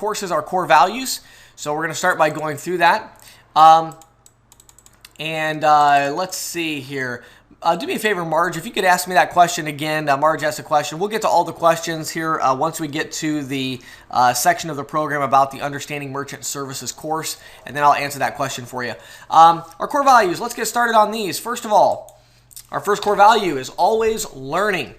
course is our core values. So we're going to start by going through that. Let's see here. Do me a favor, Marge, if you could ask me that question again. Marge asked a question. We'll get to all the questions here once we get to the section of the program about the Understanding Merchant Services course, and then I'll answer that question for you. Our core values, let's get started on these. First of all, our first core value is always learning.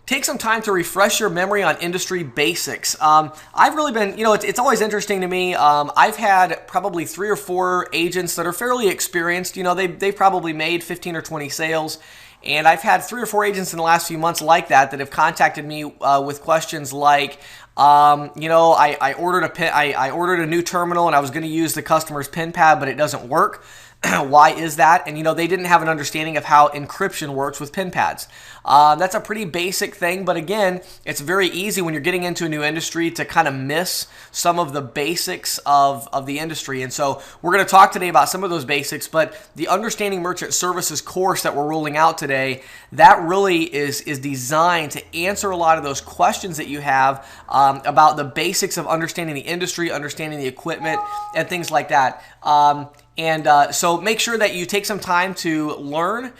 Take some time to refresh your memory on industry basics. I've really been, it's always interesting to me. I've had probably 3 or 4 agents that are fairly experienced. They've probably made 15 or 20 sales. And I've had 3 or 4 agents in the last few months like that have contacted me with questions like, I ordered a new terminal and I was going to use the customer's PIN pad, but it doesn't work. Why is that? And they didn't have an understanding of how encryption works with PIN pads. That's a pretty basic thing, but again, it's very easy when you're getting into a new industry to kind of miss some of the basics of the industry. And so we're going to talk today about some of those basics, but the Understanding Merchant Services course that we're rolling out today, that really is designed to answer a lot of those questions that you have about the basics of understanding the industry, understanding the equipment, and things like that. So make sure that you take some time to learn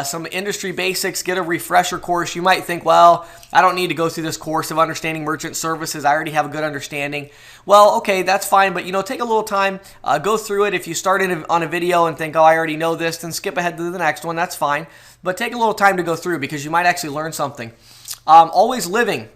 some industry basics, get a refresher course. You might think, well, I don't need to go through this course of Understanding Merchant Services. I already have a good understanding. Well, okay, that's fine, but take a little time, go through it. If you start on a video and think, oh, I already know this, then skip ahead to the next one. That's fine. But take a little time to go through because you might actually learn something. Always living.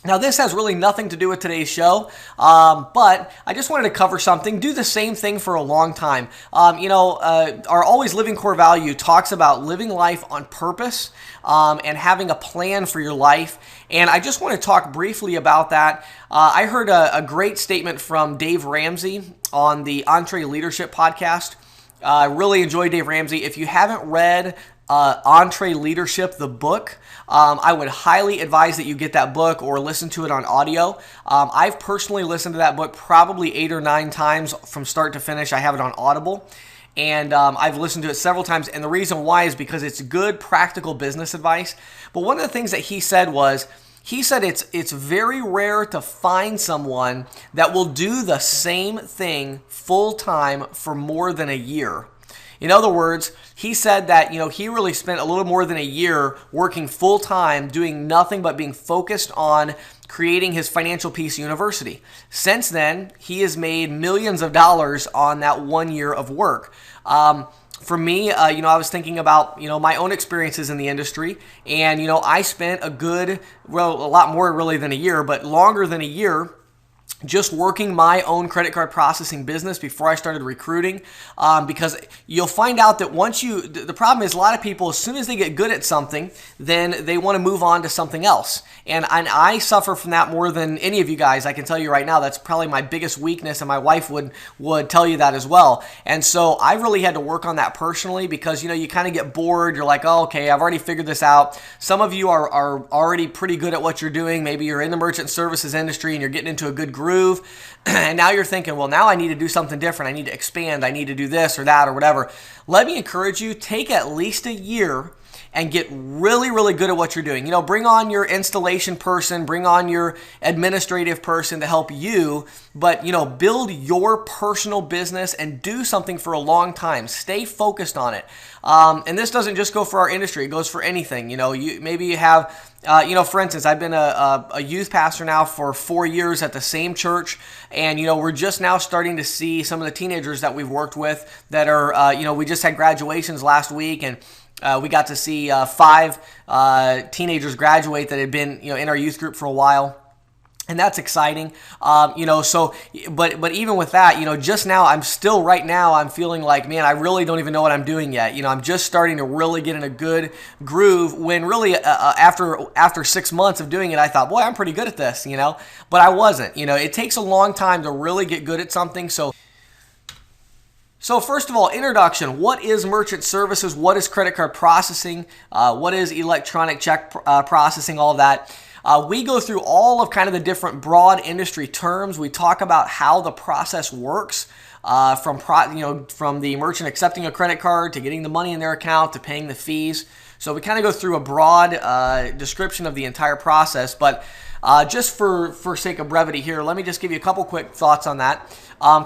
Now, this has really nothing to do with today's show, but I just wanted to cover something. Do the same thing for a long time. Our Always Living core value talks about living life on purpose and having a plan for your life. And I just want to talk briefly about that. I heard a great statement from Dave Ramsey on the Entree Leadership podcast. I really enjoy Dave Ramsey. If you haven't read Entree Leadership, the book, I would highly advise that you get that book or listen to it on audio. I've personally listened to that book probably 8 or 9 times from start to finish. I have it on Audible, and I've listened to it several times, and the reason why is because it's good, practical business advice. But one of the things that he said was, it's very rare to find someone that will do the same thing full-time for more than a year. In other words, he said that, he really spent a little more than a year working full-time, doing nothing but being focused on creating his Financial Peace University. Since then, he has made millions of dollars on that 1 year of work. For me, I was thinking about, my own experiences in the industry, and, I spent a lot more really than a year, but longer than a year just working my own credit card processing business before I started recruiting, because you'll find out that the problem is a lot of people, as soon as they get good at something, then they want to move on to something else. And I suffer from that more than any of you guys. I can tell you right now, that's probably my biggest weakness, and my wife would tell you that as well. And so I really had to work on that personally because, you kind of get bored. You're like, oh, okay, I've already figured this out. Some of you are already pretty good at what you're doing. Maybe you're in the merchant services industry and you're getting into a good groove. And now you're thinking, well, now I need to do something different. I need to expand. I need to do this or that or whatever. Let me encourage you, take at least a year and get really, really good at what you're doing. Bring on your installation person, bring on your administrative person to help you, but, build your personal business and do something for a long time. Stay focused on it. And this doesn't just go for our industry. It goes for anything. Maybe you have, for instance, I've been a youth pastor now for 4 years at the same church, and, we're just now starting to see some of the teenagers that we've worked with that are, we just had graduations last week, and we got to see 5 teenagers graduate that had been, in our youth group for a while. And that's exciting, but even with that, just now, I'm feeling like, man, I really don't even know what I'm doing yet. I'm just starting to really get in a good groove when really after 6 months of doing it, I thought, boy, I'm pretty good at this, but I wasn't. It takes a long time to really get good at something. So first of all, introduction. What is merchant services? What is credit card processing? What is electronic check processing? All of that. We go through all of kind of the different broad industry terms. We talk about how the process works, from the merchant accepting a credit card to getting the money in their account to paying the fees. So we kind of go through a broad description of the entire process, but just for sake of brevity here, let me just give you a couple quick thoughts on that.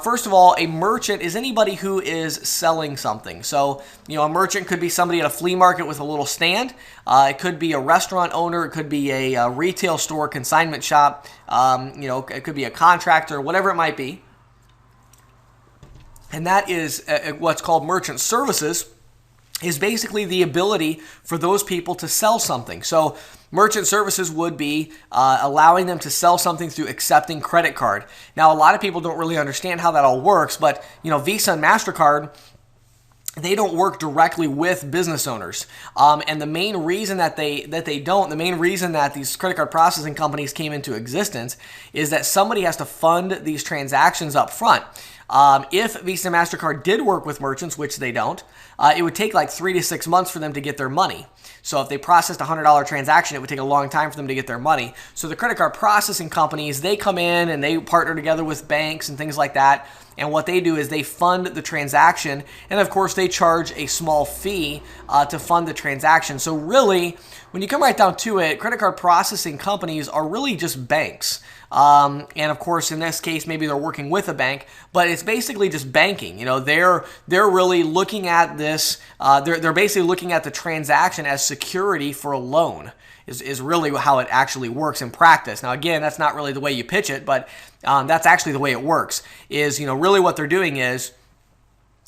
First of all, a merchant is anybody who is selling something. So, a merchant could be somebody at a flea market with a little stand. It could be a restaurant owner. It could be a retail store, consignment shop. It could be a contractor, whatever it might be. And that is what's called merchant services, is basically the ability for those people to sell something. So merchant services would be allowing them to sell something through accepting credit card. Now, a lot of people don't really understand how that all works, but Visa and MasterCard, they don't work directly with business owners. And the main reason that the main reason that these credit card processing companies came into existence is that somebody has to fund these transactions up front. If Visa and MasterCard did work with merchants, which they don't, it would take like 3 to 6 months for them to get their money. So if they processed a $100 transaction, it would take a long time for them to get their money. So the credit card processing companies, they come in and they partner together with banks and things like that. And what they do is they fund the transaction. And of course, they charge a small fee to fund the transaction. So really, when you come right down to it, credit card processing companies are really just banks. And of course, in this case, maybe they're working with a bank, but it's basically just banking. They're really looking at this. They're basically looking at the transaction as security for a loan. Is really how it actually works in practice. Now, again, that's not really the way you pitch it, but that's actually the way it works. Is really what they're doing is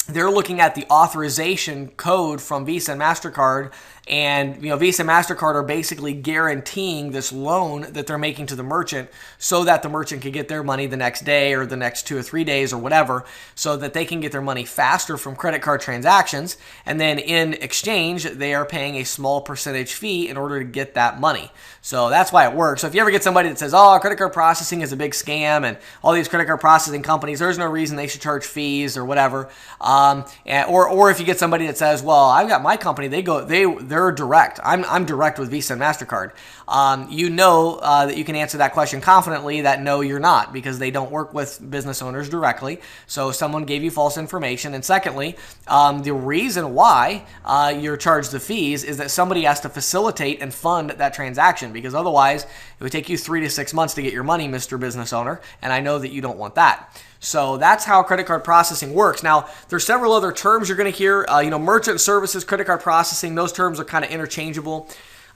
they're looking at the authorization code from Visa and MasterCard, and Visa and MasterCard are basically guaranteeing this loan that they're making to the merchant so that the merchant can get their money the next day or the next 2 or 3 days or whatever, so that they can get their money faster from credit card transactions. And then in exchange, they are paying a small percentage fee in order to get that money. So that's why it works. So if you ever get somebody that says, "Oh, credit card processing is a big scam," and all these credit card processing companies, there's no reason they should charge fees or whatever. Or if you get somebody that says, "Well, I've got my company, they're direct. I'm direct with Visa and MasterCard." That you can answer that question confidently that no, you're not, because they don't work with business owners directly. So someone gave you false information. And secondly, the reason why you're charged the fees is that somebody has to facilitate and fund that transaction, because otherwise it would take you 3 to 6 months to get your money, Mr. Business Owner. And I know that you don't want that. So that's how credit card processing works. Now, there's several other terms you're going to hear. Merchant services, credit card processing, those terms are kind of interchangeable.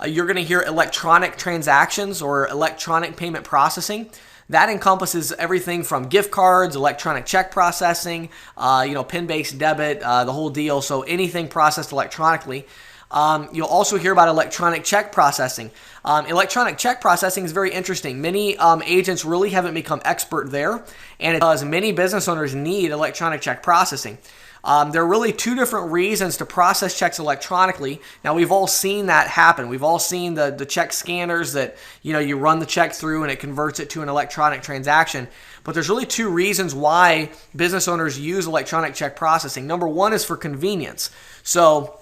You're going to hear electronic transactions or electronic payment processing. That encompasses everything from gift cards, electronic check processing, PIN-based debit, the whole deal. So anything processed electronically. You'll also hear about electronic check processing. Electronic check processing is very interesting. Many agents really haven't become expert there, and it does. Many business owners need electronic check processing. There are really 2 different reasons to process checks electronically. Now, we've all seen that happen. We've all seen the check scanners that, you run the check through and it converts it to an electronic transaction. But there's really 2 reasons why business owners use electronic check processing. Number 1 is for convenience. So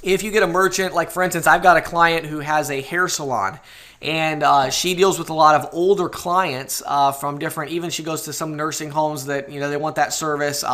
if you get a merchant, like for instance, I've got a client who has a hair salon, and she deals with a lot of older clients from different, even she goes to some nursing homes that, they want that service.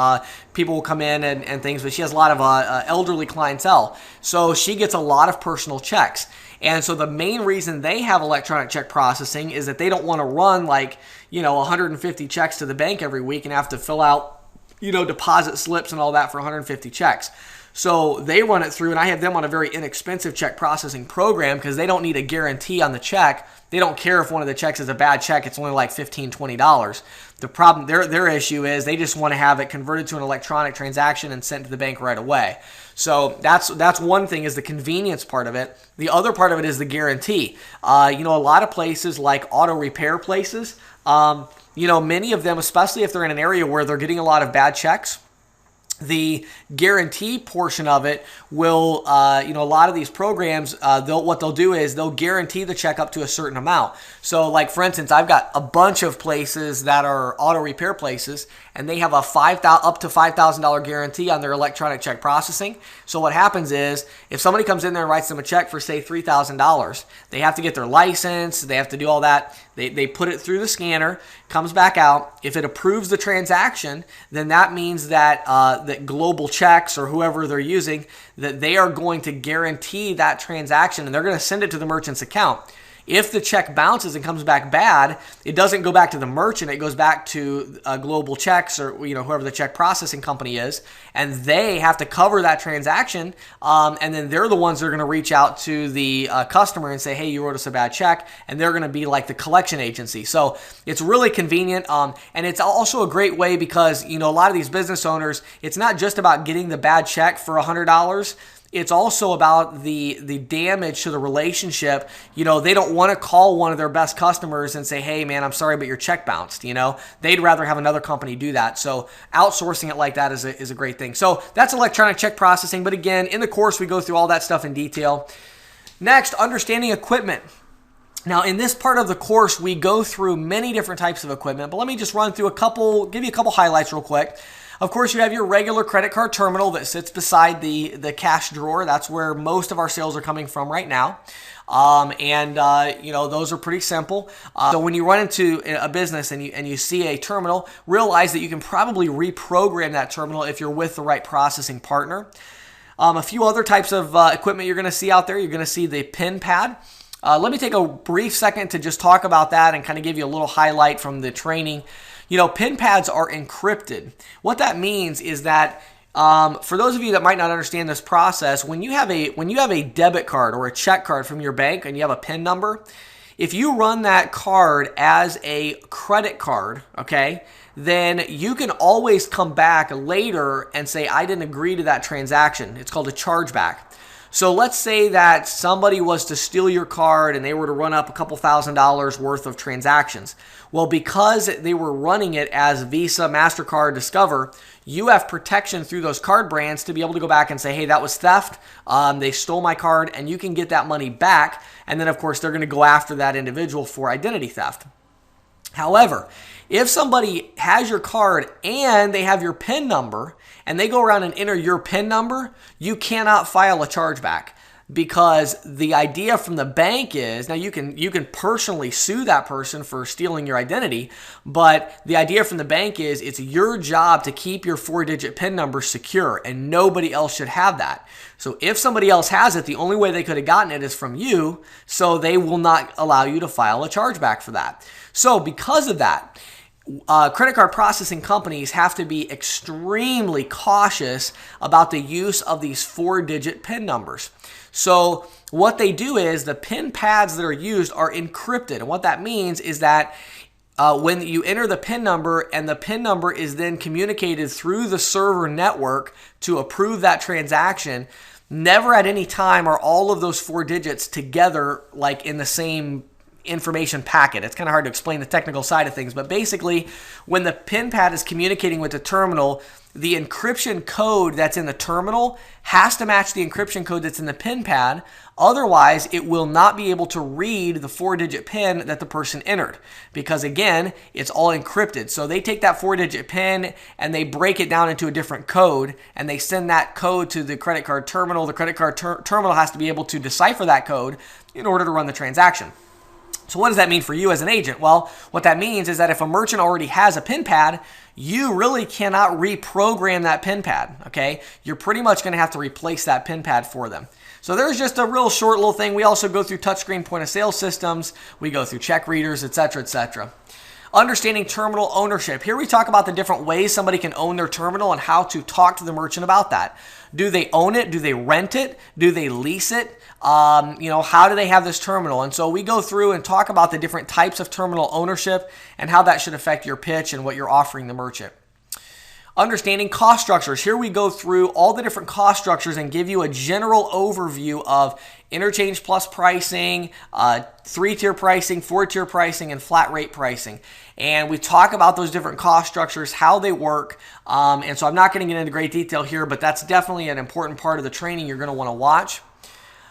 People will come in and things, but she has a lot of elderly clientele. So she gets a lot of personal checks. And so the main reason they have electronic check processing is that they don't want to run 150 checks to the bank every week and have to fill out, deposit slips and all that for 150 checks. So they run it through, and I have them on a very inexpensive check processing program because they don't need a guarantee on the check. They don't care if one of the checks is a bad check. It's only like $15, $20. The problem, their issue is they just want to have it converted to an electronic transaction and sent to the bank right away. So that's one thing, is the convenience part of it. The other part of it is the guarantee. A lot of places like auto repair places, many of them, especially if they're in an area where they're getting a lot of bad checks, the guarantee portion of it will, a lot of these programs, what they'll do is they'll guarantee the check up to a certain amount. So like, for instance, I've got a bunch of places that are auto repair places, and they have a up to $5,000 guarantee on their electronic check processing. So what happens is, if somebody comes in there and writes them a check for, say, $3,000, they have to get their license, they have to do all that. They put it through the scanner, comes back out. If it approves the transaction, then that means that up that Global Checks or whoever they're using, that they are going to guarantee that transaction and they're going to send it to the merchant's account. If the check bounces and comes back bad, it doesn't go back to the merchant. It goes back to Global Checks or whoever the check processing company is, and they have to cover that transaction. And then they're the ones that are going to reach out to the customer and say, "Hey, you wrote us a bad check," and they're going to be like the collection agency. So it's really convenient, and it's also a great way because a lot of these business owners, it's not just about getting the bad check for $100. It's also about the damage to the relationship. They don't want to call one of their best customers and say, "Hey, man, I'm sorry, but your check bounced." They'd rather have another company do that. So outsourcing it like that is a great thing. So that's electronic check processing. But again, in the course, we go through all that stuff in detail. Next, understanding equipment. Now, in this part of the course, we go through many different types of equipment, but let me just run through give you a couple highlights real quick. Of course, you have your regular credit card terminal that sits beside the cash drawer. That's where most of our sales are coming from right now. Those are pretty simple. So when you run into a business and you see a terminal, realize that you can probably reprogram that terminal if you're with the right processing partner. A few other types of equipment you're going to see out there. You're going to see the pin pad. Let me take a brief second to just talk about that and kind of give you a little highlight from the training. Pin pads are encrypted. What that means is that for those of you that might not understand this process, when you have a debit card or a check card from your bank and you have a PIN number, if you run that card as a credit card, okay, then you can always come back later and say, "I didn't agree to that transaction." It's called a chargeback. So let's say that somebody was to steal your card and they were to run up a couple $1,000s worth of transactions. Well, because they were running it as Visa, MasterCard, Discover, you have protection through those card brands to be able to go back and say, "Hey, that was theft. They stole my card," and you can get that money back. And then, of course, they're going to go after that individual for identity theft. However, if somebody has your card and they have your PIN number and they go around and enter your PIN number, you cannot file a chargeback, because the idea from the bank is, now you can personally sue that person for stealing your identity, but the idea from the bank is it's your job to keep your 4-digit PIN number secure, and nobody else should have that. So if somebody else has it, the only way they could have gotten it is from you, so they will not allow you to file a chargeback for that. So because of that, credit card processing companies have to be extremely cautious about the use of these 4-digit PIN numbers. So what they do is the PIN pads that are used are encrypted. And what that means is that when you enter the PIN number and the PIN number is then communicated through the server network to approve that transaction, never at any time are all of those 4 digits together like in the same information packet. It's kind of hard to explain the technical side of things, but basically when the PIN pad is communicating with the terminal, the encryption code that's in the terminal has to match the encryption code that's in the PIN pad. Otherwise, it will not be able to read the 4-digit PIN that the person entered, because again, it's all encrypted. So they take that 4-digit PIN and they break it down into a different code and they send that code to the credit card terminal. The credit card terminal has to be able to decipher that code in order to run the transaction. So what does that mean for you as an agent? Well, what that means is that if a merchant already has a PIN pad, you really cannot reprogram that PIN pad, okay? You're pretty much going to have to replace that PIN pad for them. So there's just a real short little thing. We also go through touchscreen point of sale systems. We go through check readers, etc., etc. Understanding terminal ownership. Here we talk about the different ways somebody can own their terminal and how to talk to the merchant about that. Do they own it? Do they rent it? Do they lease it? How do they have this terminal? And so we go through and talk about the different types of terminal ownership and how that should affect your pitch and what you're offering the merchant. Understanding cost structures. Here we go through all the different cost structures and give you a general overview of interchange plus pricing, 3-tier pricing, 4-tier pricing, and flat rate pricing. And we talk about those different cost structures, how they work. And so I'm not going to get into great detail here, but that's definitely an important part of the training you're going to want to watch.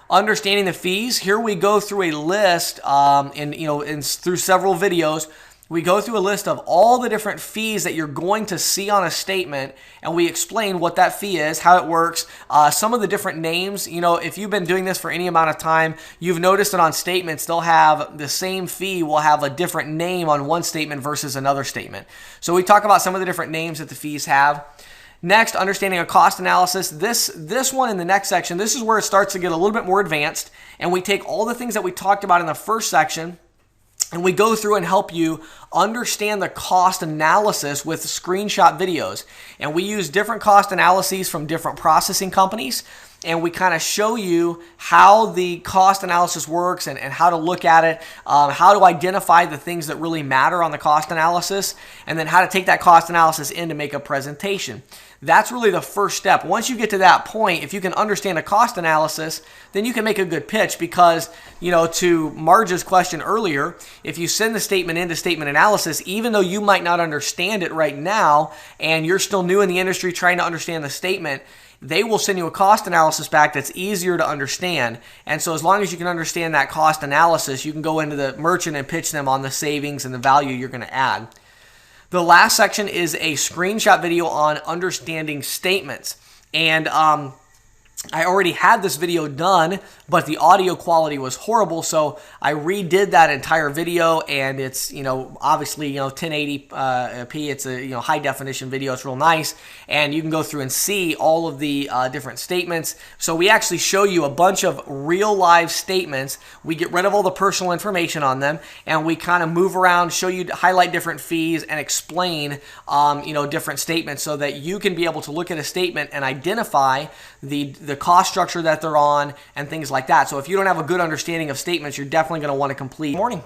Understanding the fees. Here we go through a list, through several videos. We go through a list of all the different fees that you're going to see on a statement, and we explain what that fee is, how it works, some of the different names. If you've been doing this for any amount of time, you've noticed that on statements, they'll have the same fee will have a different name on one statement versus another statement. So we talk about some of the different names that the fees have. Next, understanding a cost analysis. This one in the next section, this is where it starts to get a little bit more advanced, and we take all the things that we talked about in the first section and we go through and help you understand the cost analysis with screenshot videos. And we use different cost analyses from different processing companies, and we kind of show you how the cost analysis works and how to look at it, how to identify the things that really matter on the cost analysis, and then how to take that cost analysis in to make a presentation. That's really the first step. Once you get to that point, if you can understand a cost analysis, then you can make a good pitch because, to Marge's question earlier, if you send the statement into statement analysis, even though you might not understand it right now and you're still new in the industry trying to understand the statement, they will send you a cost analysis back that's easier to understand. And so as long as you can understand that cost analysis, you can go into the merchant and pitch them on the savings and the value you're going to add. The last section is a screenshot video on understanding statements. And I already had this video done, but the audio quality was horrible, so I redid that entire video, and it's, obviously, 1080p. It's a, high definition video. It's real nice, and you can go through and see all of the different statements. So we actually show you a bunch of real live statements. We get rid of all the personal information on them, and we kind of move around, show you, highlight different fees, and explain, different statements so that you can be able to look at a statement and identify the cost structure that they're on and things like that. So if you don't have a good understanding of statements, you're definitely going to want to complete. Good morning.